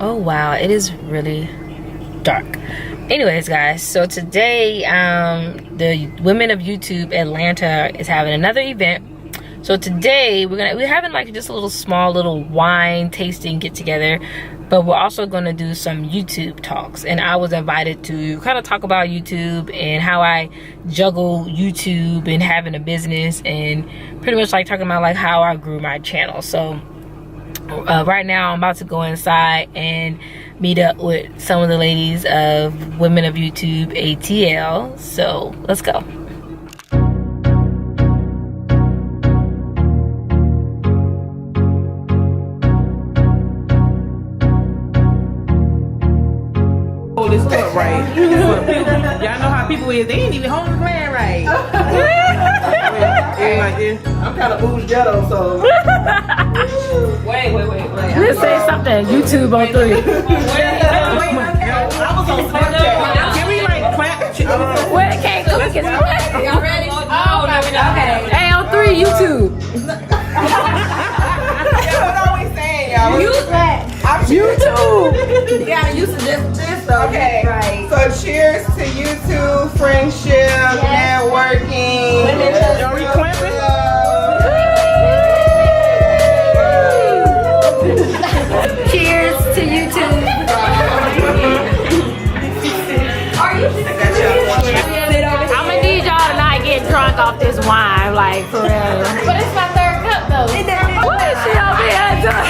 Oh wow, it is really dark. Anyways, guys, so today the Women of YouTube Atlanta is having another event. So today we're having like just a little small little wine tasting get together, but we're also gonna do some YouTube talks. And I was invited to kind of talk about YouTube and how I juggle YouTube and having a business, and pretty much like talking about like how I grew my channel. So right now I'm about to go inside and meet up with some of the ladies of Women of YouTube ATL. So let's go. Hold this up right. Y'all know how people is. They ain't even holding the plan right. I'm kind of bougie ghetto, so. Wait. Let's say something. YouTube on 3. I was on Snapchat. Can we like clap? Wait, I can't cook it. Y'all ready? Oh, no, okay. Hey, on 3, YouTube. What are we saying, y'all? YouTube. You gotta use this though. Okay, Right. so cheers to YouTube, friendship, networking. Y'all reclamping? Cheers to YouTube. I'm gonna need y'all to not get drunk off this wine, like for real. But it's my third cup though. What is she over here doing?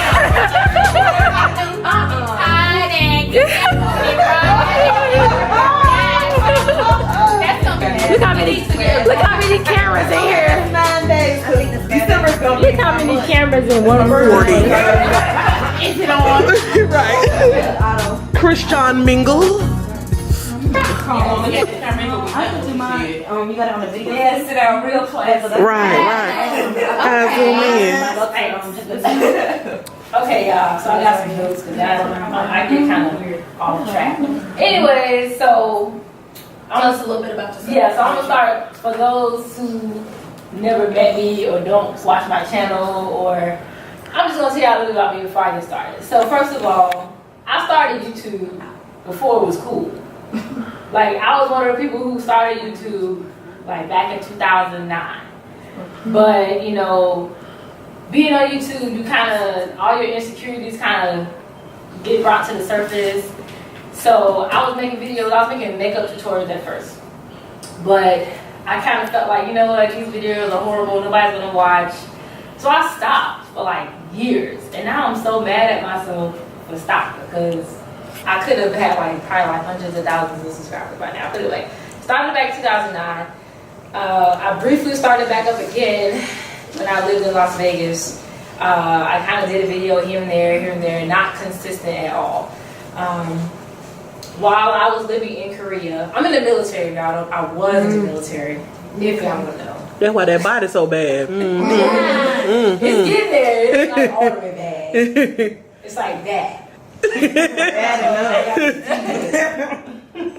Look how many cameras in here. 9 days. December's gonna be. Look how many cameras in one room. 40. Is it on? Right. Christian Mingle. You got it on the video. Yeah, sit down real close. Right. I zoom in. Okay, y'all. So I got some notes because I get kind of weird off track. Anyway, so tell us a little bit about yourself. Yeah, so I'm gonna start for those who never met me or don't watch my channel, or I'm just gonna tell y'all a little about me before I get started. So first of all, I started YouTube before it was cool. Like I was one of the people who started YouTube like back in 2009. But you know, being on YouTube, you kind of, all your insecurities kind of get brought to the surface. So I was making videos, I was making makeup tutorials at first. But I kind of felt like, you know what, these videos are horrible, nobody's gonna watch. So I stopped for like years. And now I'm so mad at myself for stopping, because I could have had like probably like hundreds of thousands of subscribers by now. But anyway, started back in 2009. I briefly started back up again when I lived in Las Vegas. I kind of did a video here and there, not consistent at all. While I was living in Korea, I'm in the military, y'all. I was in the military, if y'all want to know. That's why that body's so bad. It's getting there. It's like all the way bad. It's like that.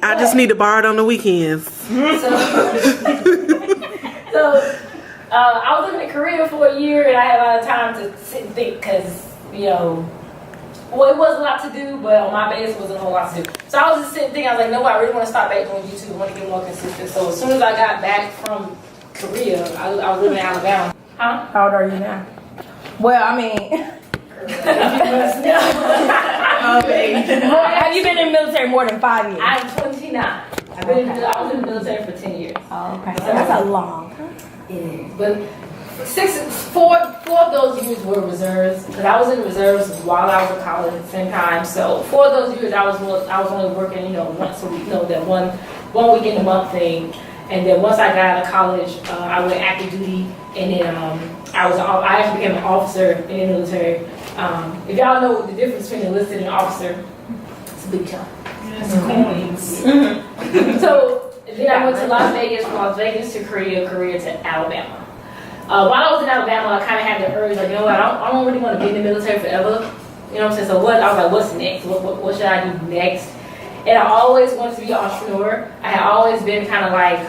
I just need to borrow it on the weekends. So I was living in Korea for a year, and I had a lot of time to sit and think, because, you know, well, it was a lot to do, but on my base, it wasn't a whole lot to do. So I was just sitting thinking, I was like, no, I really want to start back doing YouTube. I want to get more consistent. So as soon as I got back from Korea, I was living in Alabama. Huh? How old are you now? Well, I mean... Have you been in the military more than 5 years? I'm 29. I was in the military for 10 years. Oh, okay. So that's a long time. Yeah. But four of those years were reserves, because I was in reserves while I was in college at the same time. So 4 of those years I was only working, you know, once a week, that one week in a month thing. And then once I got out of college, I went active duty, and then I actually became an officer in the military. If y'all know the difference between enlisted and officer, it's a big jump. It's coins. So then I went to Las Vegas, from Las Vegas to Korea to Alabama. While I was in Alabama, I kind of had the urge, like, you know what, I don't really want to be in the military forever. You know what I'm saying? So I was like, what's next? What should I do next? And I always wanted to be an entrepreneur. I had always been kind of like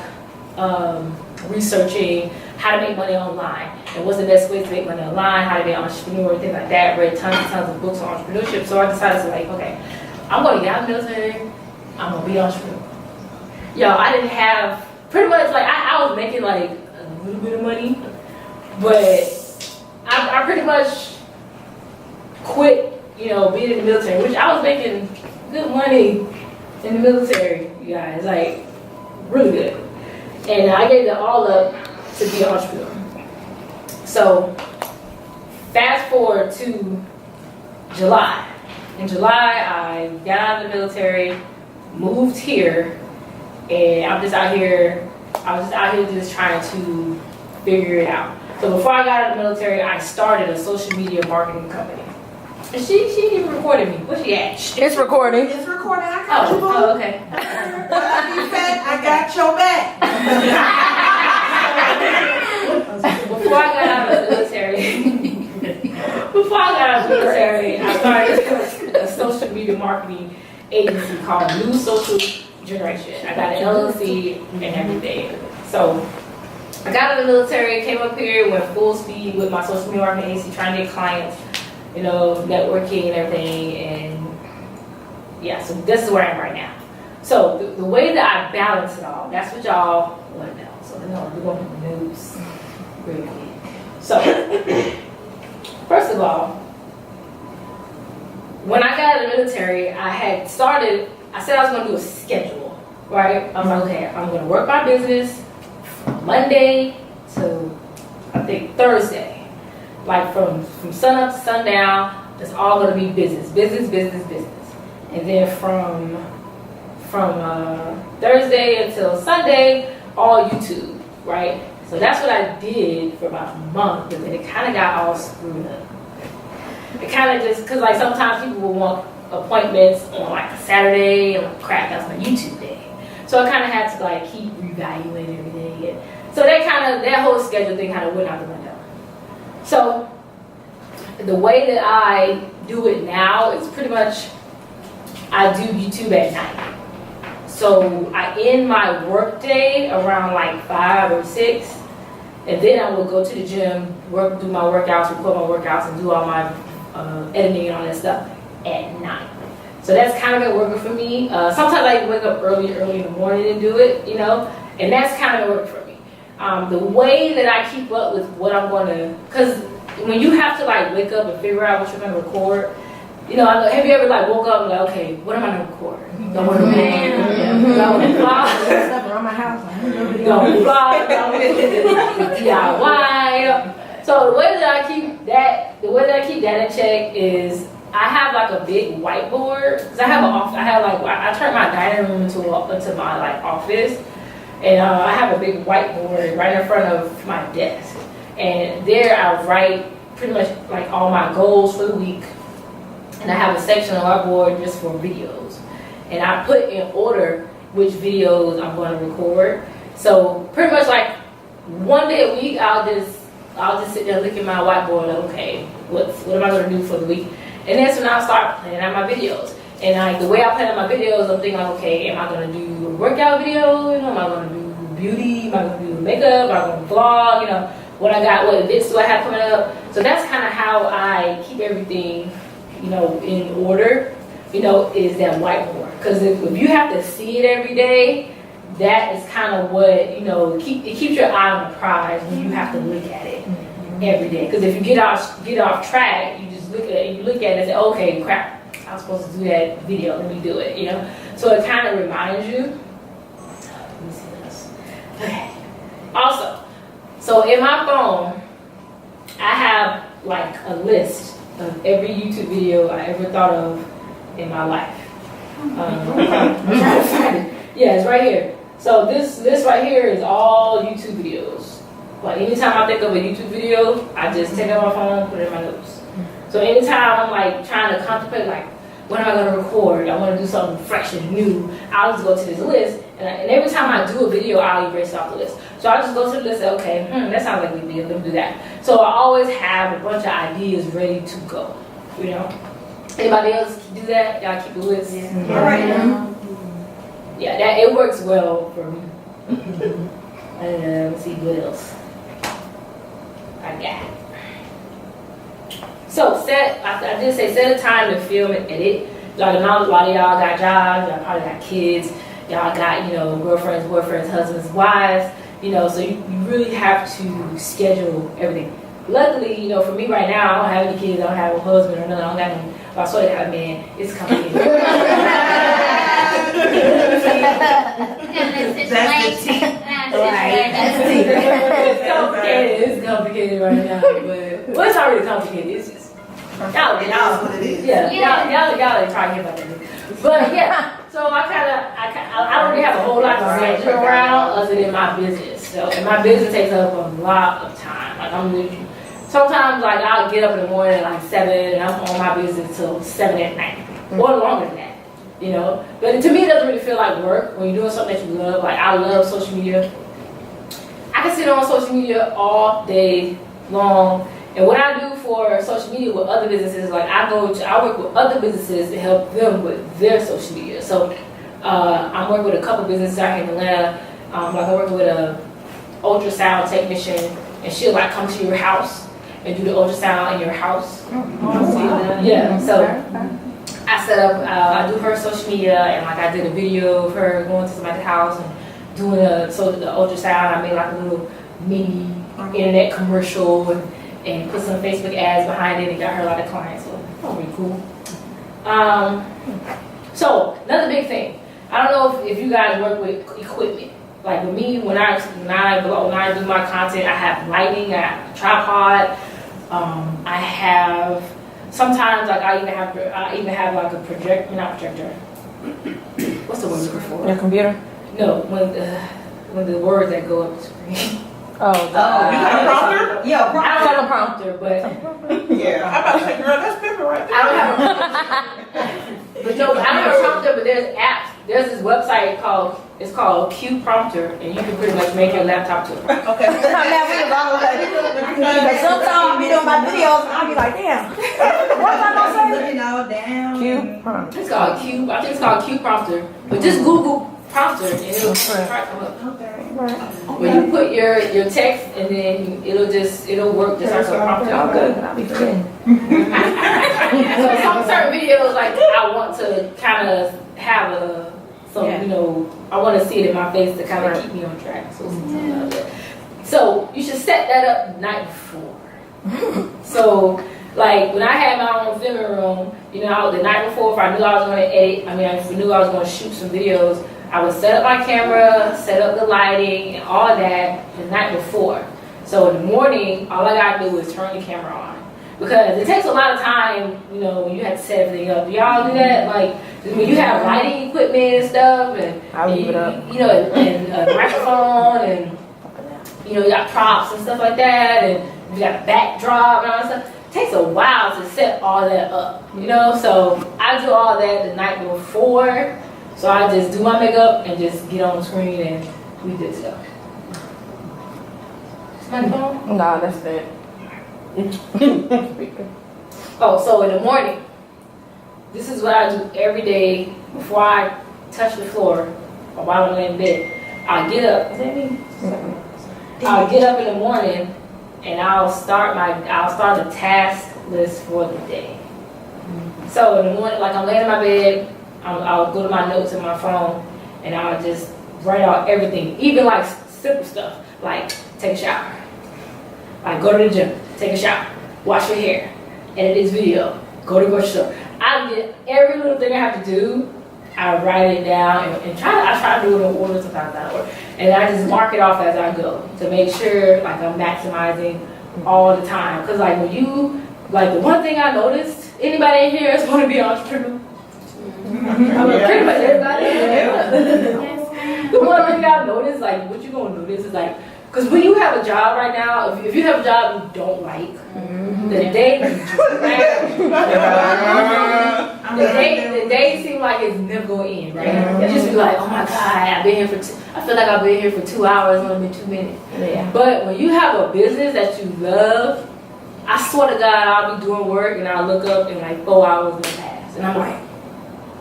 researching how to make money online and what's the best way to make money online, how to be an entrepreneur, things like that. Read tons and tons of books on entrepreneurship. So I decided to, like, okay, I'm gonna get out of the military. I'm gonna be an entrepreneur. Yo, I didn't have pretty much like I was making like a little bit of money, but I pretty much quit, you know, being in the military, which I was making good money in the military, you guys, like really good. And I gave it all up to be an entrepreneur. So fast forward to July. In July, I got out of the military, moved here, and I was just out here just trying to figure it out. So before I got out of the military, I started a social media marketing company. And she even recorded me. Where's she at? It's recording. It's recording. I got you, boo. Oh, okay. Whatever you said, I got your back. Before I got out of the military, I started a social media marketing agency called New Social Generation. I got an LLC and everything. So I got out of the military, came up here, went full speed with my social media marketing agency, trying to get clients, you know, networking and everything. And yeah, so this is where I am right now. So the way that I balance it all, that's what y'all want to know. So we're going to the news real quick. So first of all, when I got out of the military, I said I was going to do a schedule, right? I'm like, okay, I'm going to work my business from Monday to, I think, Thursday. Like from sun up to sundown, it's all going to be business. And then from Thursday until Sunday, all YouTube, right? So that's what I did for about a month, but then it kind of got all screwed up. It kind of just, because like sometimes people will want appointments on like a Saturday, and like crap, that's my YouTube day. So I kind of had to like keep reevaluating everything. And so that whole schedule thing kind of went out the window. So the way that I do it now is pretty much I do YouTube at night. So I end my work day around like 5 or 6, and then I will go to the gym, do my workouts, record my workouts, and do all my editing and all that stuff at night. So that's kind of been working for me. Sometimes I wake up early in the morning and do it, you know, and that's kind of been working for me. The way that I keep up with what I'm going to, because when you have to like wake up and figure out what you're going to record, you know, have you ever like woke up and like, okay, what am I going to record? Don't want to vlog. Around my house. Don't vlog. DIY. You know? So the way that I keep that in check is I have like a big whiteboard. Cause I turn my dining room into my like office, and I have a big whiteboard right in front of my desk, and there I write pretty much like all my goals for the week, and I have a section on our board just for videos, and I put in order which videos I'm going to record. So pretty much like one day a week, I'll just sit there and look at my whiteboard like, okay, what am I going to do for the week? And that's when I'll start planning out my videos. And like the way I plan out my videos, I'm thinking like, okay, am I going to do a workout video? You know, am I going to do beauty? Am I going to do makeup? Am I going to vlog? You know, what events do I have coming up? So that's kind of how I keep everything, you know, in order, you know, is that whiteboard. Because if you have to see it every day, that is kind of what, you know, it keeps your eye on the prize when you have to look at it every day. Because if you get off track, you just look at it and say, okay, crap, I was supposed to do that video, let me do it, you know. So it kind of reminds you. Let me see this. Okay. Also, so in my phone, I have like a list of every YouTube video I ever thought of in my life. Yeah, it's right here. So this list right here is all YouTube videos. Like anytime I think of a YouTube video, I just take out my phone, put it in my notes. So anytime I'm like trying to contemplate like, when am I going to record? I want to do something fresh and new. I'll just go to this list, and every time I do a video, I'll erase it off the list. So I'll just go to the list and say, okay, that sounds like a video, let me do that. So I always have a bunch of ideas ready to go, you know? Anybody else do that? Y'all keep a list? Yeah. All right. Yeah, it works well for me. Let's see what else I got. So I did say set a time to film and edit. like a lot of y'all got jobs, y'all probably got kids, y'all got, you know, girlfriends, boyfriends, husbands, wives, you know, so you really have to schedule everything. Luckily, you know, for me right now, I don't have any kids, I don't have a husband or nothing, I don't got any, well, I sort of have a man, it's complicated. It's complicated right now, but well, it's already complicated. It's just y'all what it is. Yeah, y'all ain't probably hear about that. But yeah, so I don't really have a whole lot to center around other than my business. So and my business takes up a lot of time. Like sometimes like I'll get up in the morning at like 7 and I'm on my business till 7 at night or longer than that. You know, but to me it doesn't really feel like work when you're doing something that you love. Like I love social media. I can sit on social media all day long, and what I do for social media with other businesses, like I work with other businesses to help them with their social media. So I'm working with a couple businesses out here in Atlanta. Like I'm working with a ultrasound technician, and she'll like come to your house and do the ultrasound in your house. Yeah, so I set up, I do her social media, and like I did a video of her going to somebody's house and doing the ultrasound. I made like a little mini internet commercial and put some Facebook ads behind it and got her a lot of clients. So that was really cool. So another big thing, I don't know if you guys work with equipment. Like with me, when I do my content, I have lighting, I have a tripod, I have. Sometimes, like I even have like a projector, not projector. What's the word looking for? Your computer? No, when the words that go up the screen. You got a prompter? Yeah, I don't have a prompter, but yeah. I'm about to say, girl, that's paper right there. I don't have a but no, I don't have a prompter. But there's apps. There's this website called Q Prompter, and you can pretty much make your laptop to it. Okay. Sometimes I be doing my videos and I'll be like, damn. What am I gonna say? Looking all down. Q Prompter. It's called Q. I think it's called Q Prompter. But just Google prompter and it'll come up. Okay. When you put your text and then it'll work just like a prompter. Oh, good. I'll be kidding. So some certain videos, like I want to kind of have you know, I want to see it in my face to kind of keep me on track. So you should set that up the night before. So like when I had my own filming room, you know, the night before, if I knew I was going to edit, if I knew I was going to shoot some videos, I would set up my camera, set up the lighting, and all that the night before. So in the morning, all I gotta do is turn the camera on. Because it takes a lot of time, you know, when you have to set everything up. Do y'all do that? Like, when you have lighting equipment and stuff, and you know, and a microphone, and you know, you got props and stuff like that, and you got a backdrop and all that stuff. It takes a while to set all that up, you know? So I do all that the night before. So I just do my makeup and just get on the screen and we good to go. Is my phone? No, that's it. Oh, so in the morning, this is what I do every day before I touch the floor or while I'm laying in bed. I'll get up. Is that me? I'll get up in the morning and I'll start the task list for the day. So in the morning, like I'm laying in my bed, I'll go to my notes in my phone and I'll just write out everything, even like simple stuff, like take a shower, like go to the gym, take a shower, wash your hair, edit this video, go to the grocery store. I get every little thing I have to do, I write it down and I try to do it in order, sometimes not order, and I just mark it off as I go to make sure like I'm maximizing all the time. Cause like when you, like the one thing I noticed, anybody in here is going to be an entrepreneur. Pretty much everybody. The one thing I've noticed, like what you gonna notice is like, because when you have a job right now, if you have a job you don't like, the day seems like it's never gonna end, right? You just be like, oh my God, I feel like I've been here for 2 hours, it's only been 2 minutes. Yeah. But when you have a business that you love, I swear to God, I'll be doing work and I'll look up and like 4 hours will pass, and I'm like,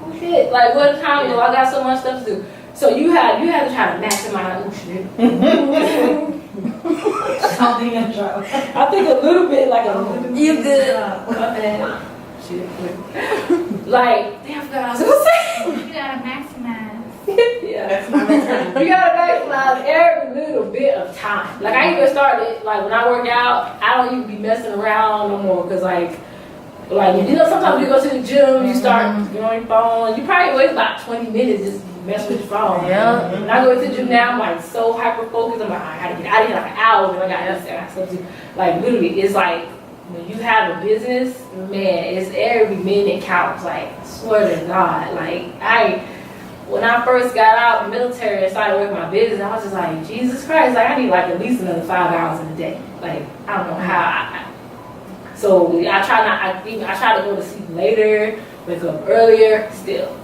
oh shit, like what time? I got so much stuff to do. So you have to try to maximize. Oh shit. I think a little bit like a. You good? Shit. Like, damn, I forgot what I was gonna say. You gotta maximize. Yeah. That's my return. You gotta maximize every little bit of time. Like, I even started, like, when I work out, I don't even be messing around no more. Because, like, you know, sometimes you go to the gym, you start on your phone, you probably wait about 20 minutes just messing with your phone. Yeah. When I go to the gym now, I'm like so hyper focused. I'm like, I gotta get out of here like an hour, and I got this and I stuff to. Like, literally, it's like when you have a business, man, it's every minute counts. Like, I swear to God, like when I first got out of the military and started working my business, I was just like, Jesus Christ, like I need like at least another 5 hours in a day. Like, I don't know how. So I try to go to sleep later, wake up earlier, still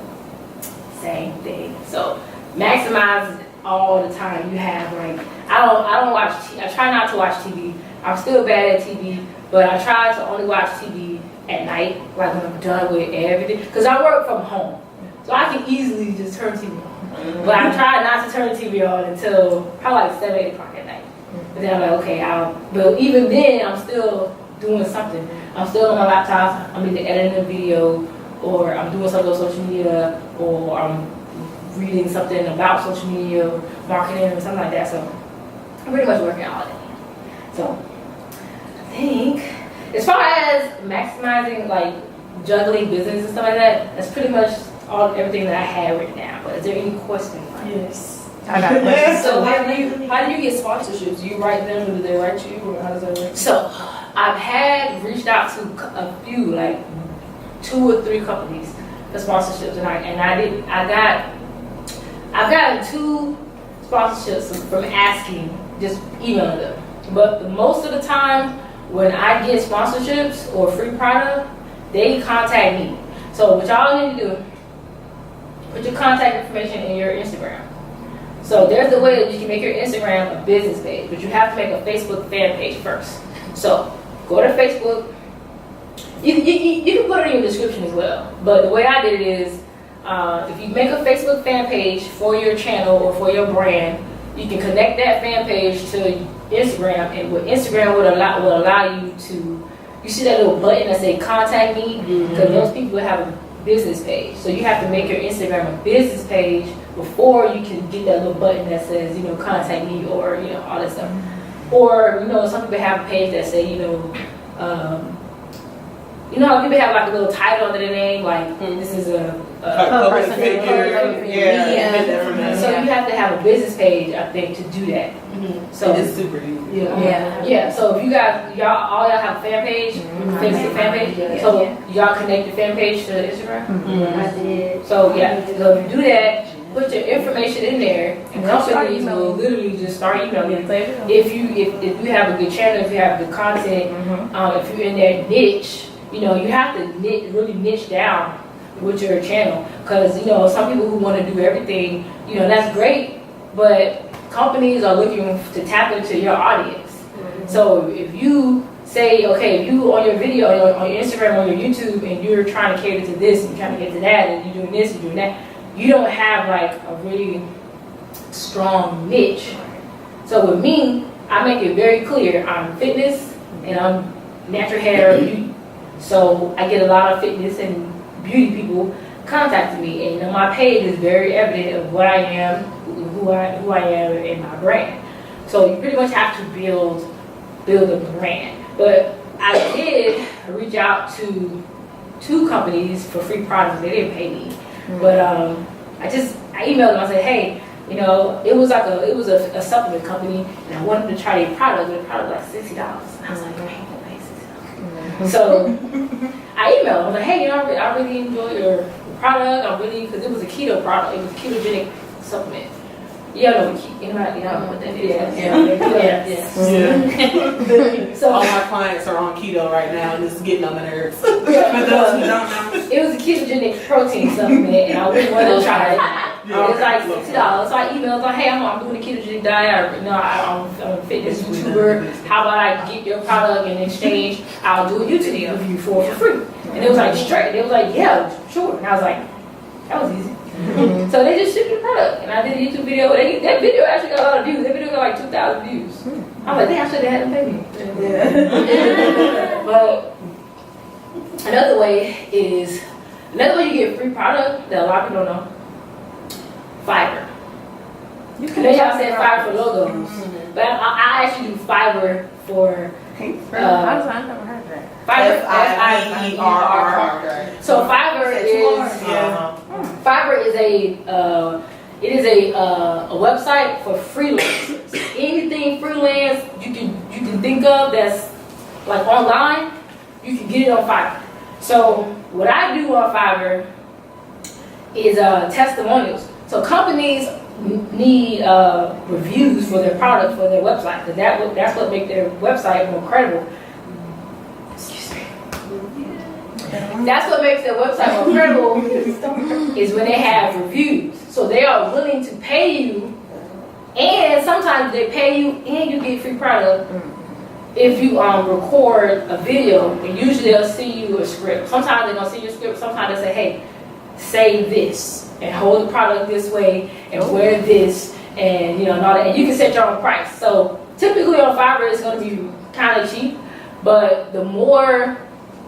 same thing. So maximize all the time you have. Like, I don't watch I try not to watch TV. I'm still bad at TV, but I try to only watch TV at night, like when I'm done with everything. Because I work from home, so I can easily just turn TV on. But I try not to turn the TV on until probably like 7, 8 o'clock at night. But then I'm like, okay, but even then, I'm still doing something. I'm still on my laptop. I'm either editing a video, or I'm doing something on social media, or I'm reading something about social media, or marketing, or something like that. So I'm pretty much working all day. So I think, as far as maximizing, like juggling business and stuff like that, that's pretty much everything that I have right now. But is there any questions? Yes. I got a question. So how do you get sponsorships? Do you write them, or do they write you, or how does that work? So I've reached out to a few, like 2 or 3 companies for sponsorships, and I've gotten 2 sponsorships from asking, just emailing them. But the most of the time, when I get sponsorships or free product, they contact me. So what y'all need to do, put your contact information in your Instagram. So there's a way that you can make your Instagram a business page, but you have to make a Facebook fan page first. So go to Facebook. You can put it in your description as well. But the way I did it is, if you make a Facebook fan page for your channel or for your brand, you can connect that fan page to Instagram, and what Instagram will allow you to, you see that little button that say contact me, because those people will have a business page. So you have to make your Instagram a business page before you can get that little button that says, contact me, or all that stuff. Or some people have a page that say, how people have like a little title under their name, like this is a Public figure. Yeah. So you have to have a business page, I think, to do that. So it's super easy. Yeah. So if y'all have a fan page, Facebook fan page. So y'all connect your fan page to Instagram. I did. So so if you do that, put your information in there, and companies will literally just start emailing you. If you have a good channel, if you have good content, if you're in their niche, you have to really niche down with your channel, because some people who want to do everything, that's great, but companies are looking to tap into your audience. So if you say, okay, if you on your video, on your Instagram, on your YouTube, and you're trying to cater to this, and you're trying to get to that, and you're doing this, and doing that, you don't have like a really strong niche. So with me, I make it very clear, I'm fitness and I'm natural hair beauty. So I get a lot of fitness and beauty people contacting me, and on my page is very evident of what I am, who I am, and my brand. So you pretty much have to build a brand. But I did reach out to 2 companies for free products. They didn't pay me, but I emailed them. I said, hey, it was a supplement company, and I wanted to try their product. Their product was like $60. And I was like, I ain't gonna pay $60. So I emailed them. I was like, hey, I really enjoy your product. Because it was a keto product. It was a ketogenic supplement. You know what that is. So all my clients are on keto right now, and this is getting on the nerves. For those who don't know, it was a ketogenic protein supplement, and I really wanted to try it. It was like $60. So I emailed like, hey, I'm doing a ketogenic diet. I'm a fitness YouTuber. How about I get your product in exchange? I'll do a YouTube review for free. And it was like straight. They was like, yeah, sure. And I was like, that was easy. So they just shipped the product, and I did a YouTube video. That video actually got a lot of views. That video got like 2,000 views. I was like, they actually had to pay me. But another way is Another way you get free product that a lot of people don't know, Fiverr. You I know y'all said Fiverr for logos, but I actually do Fiverr for I never heard that. Fiverr. Fiverr. So Fiverr is a website for freelancers. Anything freelance you can think of that's like online, you can get it on Fiverr. So what I do on Fiverr is testimonials. So companies need reviews for their product, for their website, because that's what makes their website more credible. Excuse me. That's what makes their website more credible is when they have reviews. So they are willing to pay you, and sometimes they pay you and you get free product if you record a video. And usually they'll see you a script. Sometimes they're gonna see your script. Sometimes they say, hey, say this and hold the product this way and wear this and and all that. And you can set your own price. So typically on Fiverr it's gonna be kind of cheap, but the more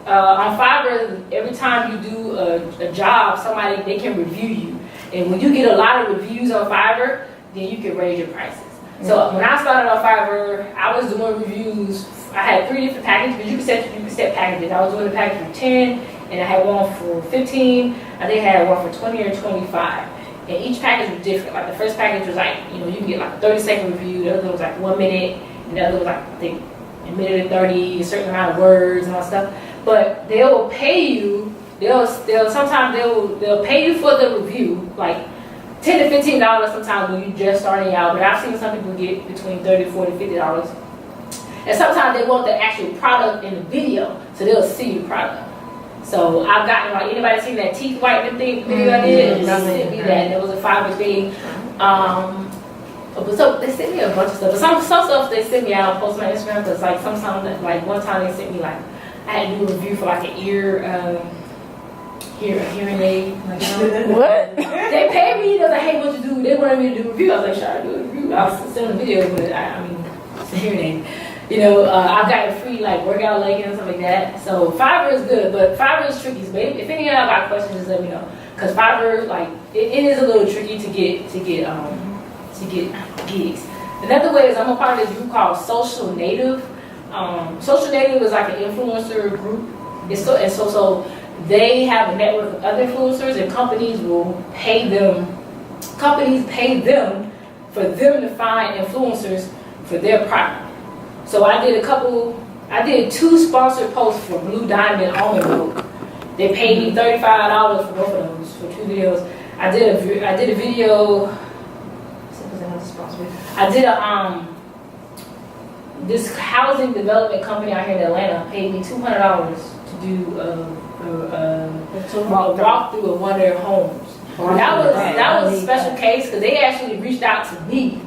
on Fiverr, every time you do a job, they can review you. And when you get a lot of reviews on Fiverr, then you can raise your prices. So when I started on Fiverr, I was doing reviews. I had 3 different packages, but you can set packages. I was doing a package for 10, and I had one for 15. I think I had one for 20 or 25. And each package was different. Like the first package was like, you can get like a 30-second review. The other one was like 1 minute. And the other was like, I think, a minute and 30, a certain amount of words and all that stuff. But they will pay you. Sometimes they'll pay you for the review, like $10 to $15 sometimes when you just starting out. But I've seen some people get between $30, $40, $50. And sometimes they want the actual product in the video, so they'll see the product. So I've gotten, like, anybody seen that teeth whitening thing video I did? They sent me that. It was a Fiverr thing. But so they sent me a bunch of stuff. But some stuff they sent me, I don't post on my Instagram, because like sometimes, like one time they sent me like, I had to do a review for like an hearing aid. Like, What? They paid me. They was like, hey, what you do? They wanted me to do a review. I was like, sure, I do a review. I was sending a video, but I mean, it's a hearing aid. I've got a free like workout leggings and stuff like that. So Fiverr is good, but Fiverr is tricky. So if any of y'all got questions, just let me know. Cause Fiverr, like, it is a little tricky to get gigs. Another way is I'm a part of this group called Social Native. Social Native is like an influencer group. So they have a network of other influencers, and companies pay them for them to find influencers for their product. So I did 2 sponsored posts for Blue Diamond Almond Milk. They paid me $35 for both of those, for 2 videos. I did a video. I did this housing development company out here in Atlanta paid me $200 to do a walkthrough of one of their homes. That was a special case because they actually reached out to me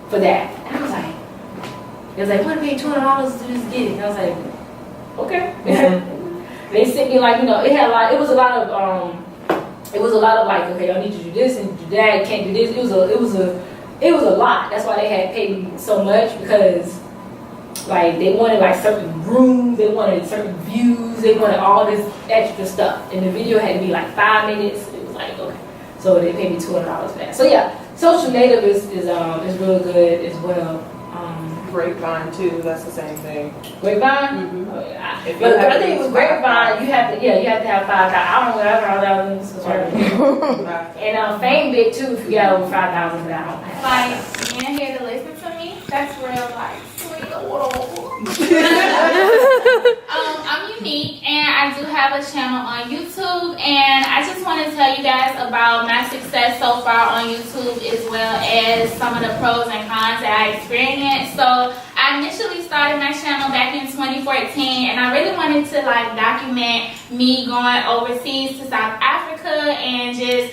for that. And I was like, they was like, "Want to pay $200 to just get it?" And I was like, "Okay." They sent me like, it was a lot of like, okay, I need you to do this and do that. You can't do this. It was a lot. That's why they had paid me so much, because like they wanted like certain rooms, they wanted certain views, they wanted all this extra stuff, and the video had to be like 5 minutes. It was like, okay, so they paid me $200 for that. So yeah, Social Native is real good as well. Grapevine too. That's the same thing. Grapevine. Mm-hmm. Oh, yeah. But I think with Grapevine, you have to have 5,000. I don't know whatever. And FameBit too. If you got over 5,000 for that. Like, being here to listen to me, that's real, like, sweet. I'm unique, and I do have a channel on YouTube, and I just want to tell you guys about my success so far on YouTube, as well as some of the pros and cons that I experienced. So I initially started my channel back in 2014, and I really wanted to like document me going overseas to South Africa and just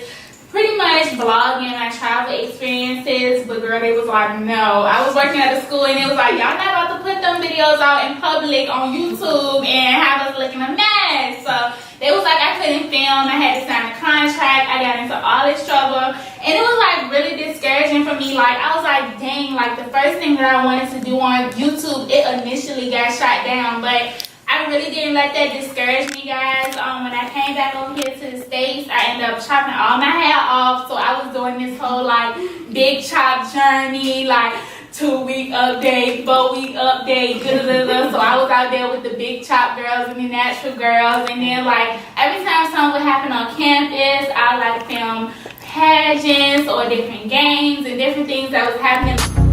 pretty much vlogging my travel experiences. But girl, they was like, no. I was working at a school, and it was like, y'all not about to put them videos out in public on YouTube and have us looking a mess. So they was like, I couldn't film. I had to sign a contract. I got into all this trouble, and it was like really discouraging for me. Like, I was like, dang, like the first thing that I wanted to do on YouTube, it initially got shot down. But I I really didn't let that discourage me, guys. When I came back over here to the States, I ended up chopping all my hair off. So I was doing this whole like big chop journey, like 2-week update, 4-week update, so I was out there with the big chop girls and the natural girls, and then like every time something would happen on campus, I like film pageants or different games and different things that was happening.